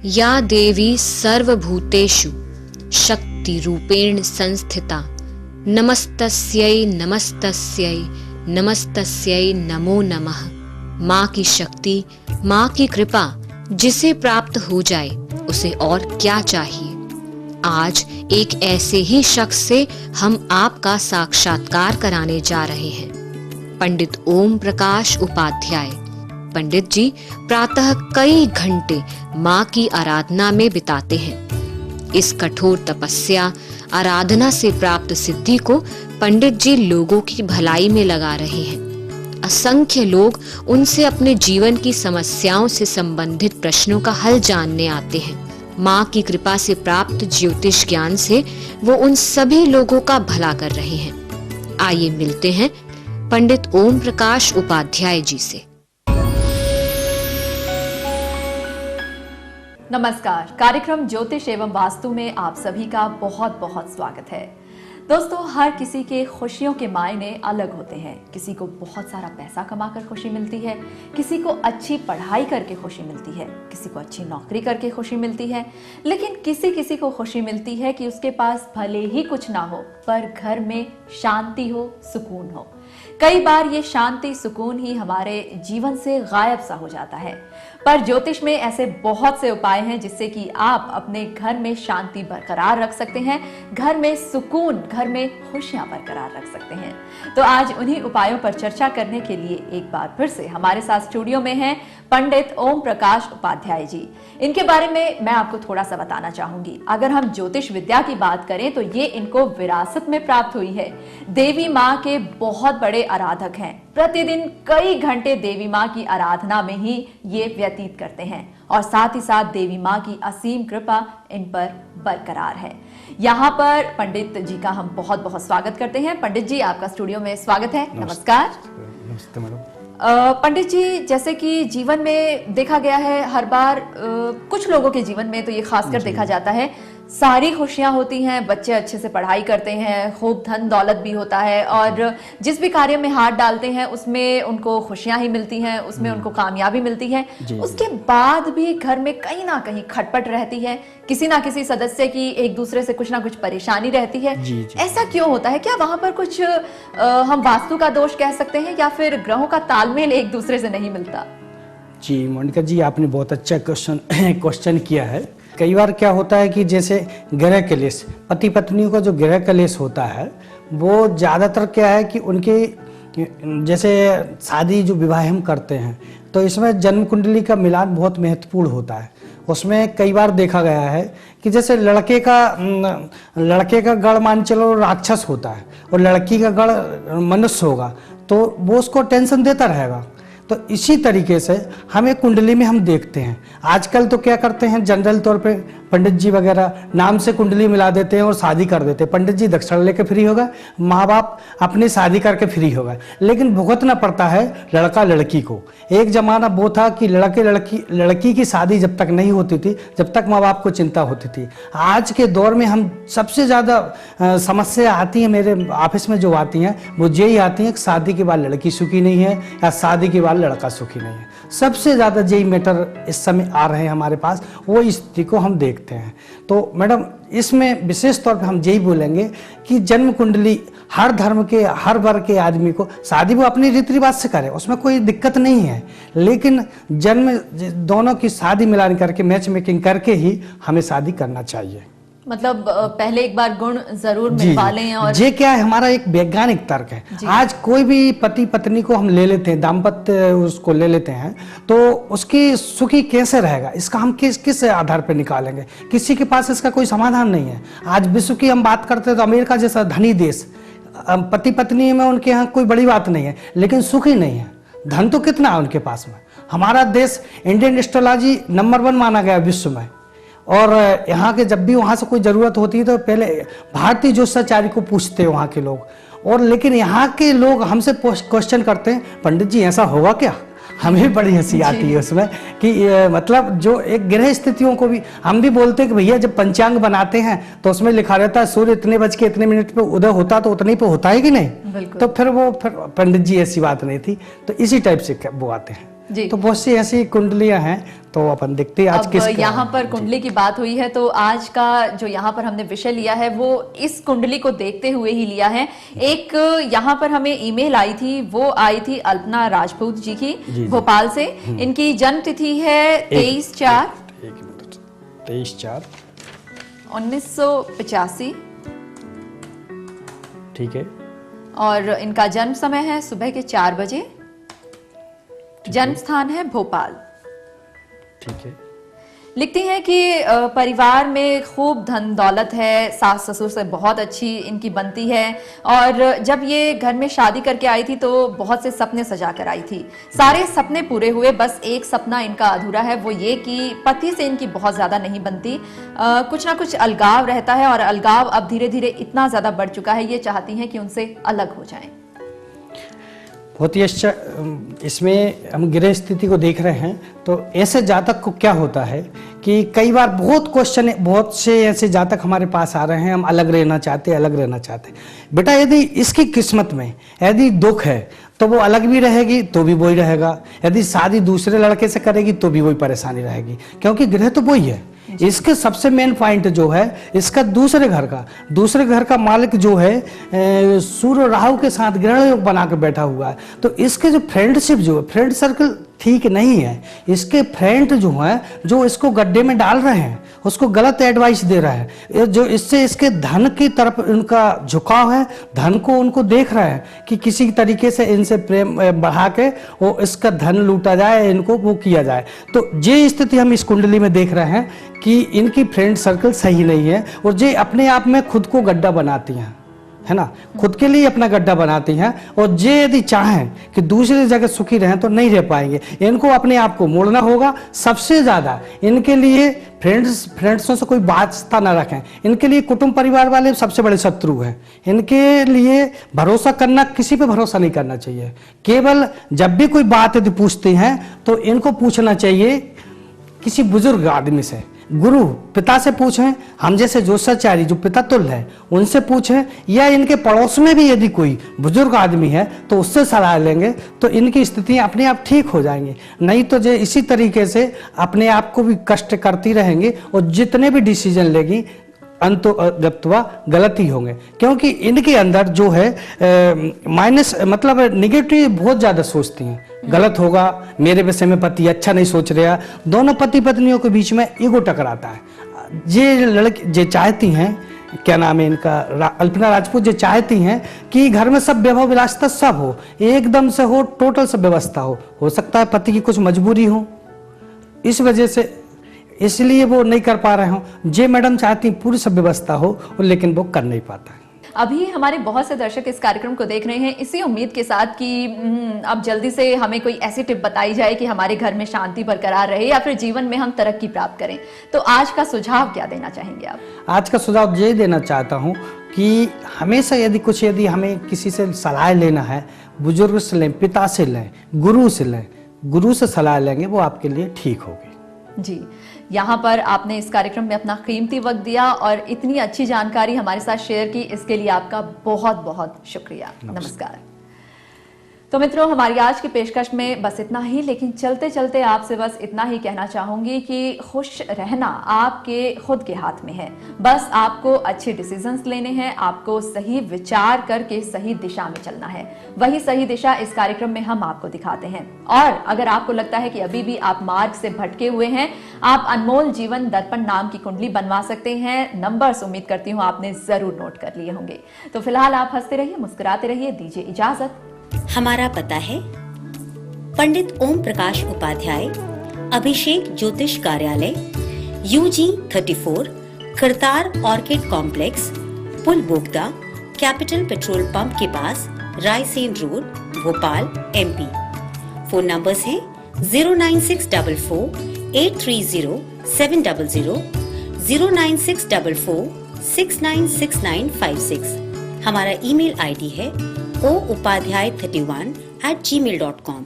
या देवी सर्वभूतेषु शक्तिरूपेण संस्थिता नमस्तस्यै नमस्तस्यै नमस्तस्यै नमो नमः। माँ की शक्ति, माँ की कृपा जिसे प्राप्त हो जाए उसे और क्या चाहिए। आज एक ऐसे ही शख्स से हम आपका साक्षात्कार कराने जा रहे हैं, पंडित ओम प्रकाश उपाध्याय। पंडित जी प्रातः कई घंटे माँ की आराधना में बिताते हैं। इस कठोर तपस्या आराधना से प्राप्त सिद्धि को पंडित जी लोगों की भलाई में लगा रहे हैं। असंख्य लोग उनसे अपने जीवन की समस्याओं से संबंधित प्रश्नों का हल जानने आते हैं। माँ की कृपा से प्राप्त ज्योतिष ज्ञान से वो उन सभी लोगों का भला कर रहे हैं। आइए मिलते हैं पंडित ओम प्रकाश उपाध्याय जी से। नमस्कार, कार्यक्रम ज्योतिष एवं वास्तु में आप सभी का बहुत बहुत स्वागत है। दोस्तों, हर किसी के खुशियों के मायने अलग होते हैं। किसी को बहुत सारा पैसा कमाकर खुशी मिलती है, किसी को अच्छी पढ़ाई करके खुशी मिलती है, किसी को अच्छी नौकरी करके खुशी मिलती है, लेकिन किसी किसी को खुशी मिलती है कि उसके पास भले ही कुछ ना हो पर घर में शांति हो, सुकून हो। कई बार ये शांति सुकून ही हमारे जीवन से गायब सा हो जाता है, पर ज्योतिष में ऐसे बहुत से उपाय हैं जिससे कि आप अपने घर में शांति बरकरार रख सकते हैं, घर में सुकून, घर में खुशियां बरकरार रख सकते हैं। तो आज उन्हीं उपायों पर चर्चा करने के लिए एक बार फिर से हमारे साथ स्टूडियो में हैं पंडित ओम प्रकाश उपाध्याय जी। इनके बारे में मैं आपको थोड़ा सा बताना चाहूंगी। अगर हम ज्योतिष विद्या की बात करें तो ये इनको विरासत में प्राप्त हुई है। देवी माँ के बहुत बड़े आराधक हैं। प्रतिदिन कई घंटे देवी माँ की आराधना में ही ये व्यतीत करते हैं और साथ ही साथ देवी माँ की असीम कृपा इन पर बरकरार है। यहाँ पर पंडित जी का हम बहुत बहुत स्वागत करते हैं। पंडित जी, आपका स्टूडियो में स्वागत है। नमस्कार। नमस्ते मैडम। पंडित जी, जैसे कि जीवन में देखा गया है हर बार कुछ लोगों के जीवन में तो ये खासकर देखा जाता है, सारी खुशियां होती हैं, बच्चे अच्छे से पढ़ाई करते हैं, खूब धन दौलत भी होता है और जिस भी कार्य में हाथ डालते हैं उसमें उनको खुशियां ही मिलती हैं, उसमें उनको कामयाबी मिलती है। उसके बाद भी घर में कहीं ना कहीं खटपट रहती है, किसी ना किसी सदस्य की एक दूसरे से कुछ ना कुछ परेशानी रहती है। ऐसा क्यों होता है? क्या वहां पर कुछ हम वास्तु का दोष कह सकते हैं या फिर ग्रहों का तालमेल एक दूसरे से नहीं मिलता? जी मोनिका जी, आपने बहुत अच्छा क्वेश्चन किया है। कई बार क्या होता है कि जैसे ग्रह कलेश, पति पत्नी का जो ग्रह कलेश होता है वो ज़्यादातर क्या है कि उनके जैसे शादी जो विवाह हम करते हैं तो इसमें जन्म कुंडली का मिलान बहुत महत्वपूर्ण होता है। उसमें कई बार देखा गया है कि जैसे लड़के का गढ़ मान चलो राक्षस होता है और लड़की का गढ़ मनुष्य होगा तो वो उसको टेंशन देता रहेगा। तो इसी तरीके से हमें कुंडली में हम देखते हैं। आजकल तो क्या करते हैं, जनरल तौर पे पंडित जी वगैरह नाम से कुंडली मिला देते हैं और शादी कर देते हैं। पंडित जी दक्षिणा लेके फ्री होगा, माँ बाप अपनी शादी करके फ्री होगा, लेकिन भुगतना पड़ता है लड़का लड़की को। एक जमाना वो था कि लड़की की शादी जब तक नहीं होती थी, जब तक माँ बाप को चिंता होती थी। आज के दौर में हम सबसे ज़्यादा समस्या आती है, मेरे ऑफिस में जो आती हैं वो यही आती हैं कि शादी के बाद लड़की सुखी नहीं है या शादी के बाद लड़का सुखी नहीं है। सबसे ज़्यादा यही मैटर इस समय आ रहे हैं हमारे पास, वो स्थिति को हम देखते हैं। तो मैडम इसमें विशेष तौर पे हम यही बोलेंगे कि जन्म कुंडली हर धर्म के, हर वर्ग के आदमी को, शादी वो अपनी रीति रिवाज से करे, उसमें कोई दिक्कत नहीं है, लेकिन जन्म दोनों की शादी मिलान करके मैच मेकिंग करके ही हमें शादी करना चाहिए। मतलब पहले एक बार गुण जरूर मिलवा लें। और ये क्या है, हमारा एक वैज्ञानिक तर्क है। आज कोई भी पति पत्नी को हम ले लेते हैं, दाम्पत्य उसको ले लेते हैं, तो उसकी सुखी कैसे रहेगा इसका हम किस आधार पर निकालेंगे? किसी के पास इसका कोई समाधान नहीं है। आज विश्व की हम बात करते हैं तो अमेरिका जैसा धनी देश, पति पत्नी में उनके यहाँ कोई बड़ी बात नहीं है, लेकिन सुखी नहीं है। धन तो कितना है उनके पास में। हमारा देश इंडियन एस्ट्रोलॉजी नंबर 1 माना गया विश्व में, और यहाँ के जब भी वहाँ से कोई ज़रूरत होती है तो पहले भारतीय ज्योतिषाचार्य को पूछते हैं वहाँ के लोग। और लेकिन यहाँ के लोग हमसे क्वेश्चन करते हैं, पंडित जी ऐसा होगा क्या? हमें बड़ी हंसी आती है उसमें कि मतलब जो एक ग्रह स्थितियों को भी हम भी बोलते हैं कि भैया जब पंचांग बनाते हैं तो उसमें लिखा रहता है सूर्य इतने बज के इतने मिनट पे उदय होता तो उतने पे होता है कि नहीं? तो फिर पंडित जी ऐसी बात नहीं थी। तो इसी टाइप से वो आते हैं। जी। तो बहुत सी ऐसी कुंडलियां हैं, तो अपन देखते हैं आज किस यहाँ पर कुंडली की बात हुई है तो आज का जो यहाँ पर हमने विषय लिया है वो इस कुंडली को देखते हुए ही लिया है। एक यहाँ पर हमें ईमेल आई थी, वो आई थी अल्पना राजपूत जी की, भोपाल से। इनकी जन्म तिथि है 23/4/1985। ठीक है। और इनका जन्म समय है सुबह के 4 बजे। जन्म स्थान है भोपाल। ठीक है। लिखती हैं कि परिवार में खूब धन दौलत है, सास ससुर से बहुत अच्छी इनकी बनती है, और जब ये घर में शादी करके आई थी तो बहुत से सपने सजा कर आई थी। सारे सपने पूरे हुए, बस एक सपना इनका अधूरा है, वो ये कि पति से इनकी बहुत ज्यादा नहीं बनती, कुछ ना कुछ अलगाव रहता है, और अलगाव अब धीरे धीरे इतना ज्यादा बढ़ चुका है, ये चाहती हैं कि उनसे अलग हो जाएं। बहुत ही अच्छा। इसमें हम गृह स्थिति को देख रहे हैं तो ऐसे जातक को क्या होता है कि कई बार बहुत से ऐसे जातक हमारे पास आ रहे हैं, हम अलग रहना चाहते हैं, अलग रहना चाहते हैं। बेटा यदि इसकी किस्मत में यदि दुख है तो वो अलग भी रहेगी तो भी वही रहेगा, यदि शादी दूसरे लड़के से करेगी तो भी वही परेशानी रहेगी, क्योंकि गृह तो वही है। इसके सबसे मेन पॉइंट जो है इसका दूसरे घर का मालिक जो है सूर्य राहु के साथ ग्रहण योग बना के बैठा हुआ है। तो इसके जो फ्रेंडशिप जो है, फ्रेंड सर्कल ठीक नहीं है। इसके फ्रेंड जो है जो इसको गड्ढे में डाल रहे हैं, उसको गलत एडवाइस दे रहा है, जो इससे इसके धन की तरफ उनका झुकाव है, धन को उनको देख रहा है कि किसी तरीके से इनसे प्रेम बढ़ा के वो इसका धन लूटा जाए, इनको वो किया जाए। तो ये स्थिति हम इस कुंडली में देख रहे हैं कि इनकी फ्रेंड सर्कल सही नहीं है, और ये अपने आप में खुद को गड्ढा बनाती हैं, है ना, खुद के लिए अपना गड्ढा बनाती हैं, और ये यदि चाहें कि दूसरी जगह सुखी रहें तो नहीं रह पाएंगे। इनको अपने आप को मोड़ना होगा। सबसे ज्यादा इनके लिए फ्रेंड्सों से कोई वास्ता ना रखें। इनके लिए कुटुंब परिवार वाले सबसे बड़े शत्रु हैं। इनके लिए भरोसा करना, किसी पे भरोसा नहीं करना चाहिए। केवल जब भी कोई बात यदि पूछते हैं तो इनको पूछना चाहिए किसी बुजुर्ग आदमी से, गुरु पिता से पूछें, हम जैसे जोशाचार्य जो पिता तुल्य है उनसे पूछें, या इनके पड़ोस में भी यदि कोई बुजुर्ग आदमी है तो उससे सलाह लेंगे तो इनकी स्थितियां अपने आप ठीक हो जाएंगी। नहीं तो जो इसी तरीके से अपने आप को भी कष्ट करती रहेंगी, और जितने भी डिसीजन लेगी अंततः गलत ही होंगे, क्योंकि इनके अंदर जो है माइनस मतलब निगेटिव बहुत ज्यादा सोचती हैं। गलत होगा, मेरे विषय में पति अच्छा नहीं सोच रहा, दोनों पति पत्नियों के बीच में ईगो टकराता है। ये लड़की जे चाहती हैं, क्या नाम है इनका, अल्पना राजपूत, जो चाहती हैं कि घर में सब वैभव विलासिता सब हो, एकदम से हो, टोटल सब व्यवस्था हो सकता है पति की कुछ मजबूरी हो, इस वजह से इसलिए वो नहीं कर पा रहे हो। जे मैडम चाहती पूरी सब व्यवस्था हो, लेकिन वो कर नहीं पाता है। अभी हमारे बहुत से दर्शक इस कार्यक्रम को देख रहे हैं इसी उम्मीद के साथ कि अब जल्दी से हमें कोई ऐसी टिप बताई जाए कि हमारे घर में शांति बरकरार रहे या फिर जीवन में हम तरक्की प्राप्त करें। तो आज का सुझाव क्या देना चाहेंगे आप? आज का सुझाव ये देना चाहता हूँ कि हमेशा यदि हमें किसी से सलाह लेना है, बुजुर्ग से लें, पिता से लें, गुरु से लें, गुरु से सलाह लेंगे वो आपके लिए ठीक होगी। जी, यहाँ पर आपने इस कार्यक्रम में अपना कीमती वक्त दिया और इतनी अच्छी जानकारी हमारे साथ शेयर की, इसके लिए आपका बहुत बहुत शुक्रिया। नमस्कार। तो मित्रों, हमारी आज की पेशकश में बस इतना ही, लेकिन चलते चलते आपसे बस इतना ही कहना चाहूंगी कि खुश रहना आपके खुद के हाथ में है। बस आपको अच्छे डिसीजंस लेने हैं, आपको सही विचार करके सही दिशा में चलना है। वही सही दिशा इस कार्यक्रम में हम आपको दिखाते हैं। और अगर आपको लगता है कि अभी भी आप मार्ग से भटके हुए हैं, आप अनमोल जीवन दर्पण नाम की कुंडली बनवा सकते हैं। नंबर्स उम्मीद करती हूँ आपने जरूर नोट कर लिए होंगे। तो फिलहाल आप हंसते रहिए, मुस्कुराते रहिए, दीजिए इजाजत। हमारा पता है पंडित ओम प्रकाश उपाध्याय, अभिषेक ज्योतिष कार्यालय, UG 34, Kartar orchid complex, Pul Bogda, capital petrol pump के पास, Raisen road, Bhopal, MP। Phone numbers हैं 09644 830 700, 09644 696956। हमारा ईमेल ID है oupadhyay31@gmail.com।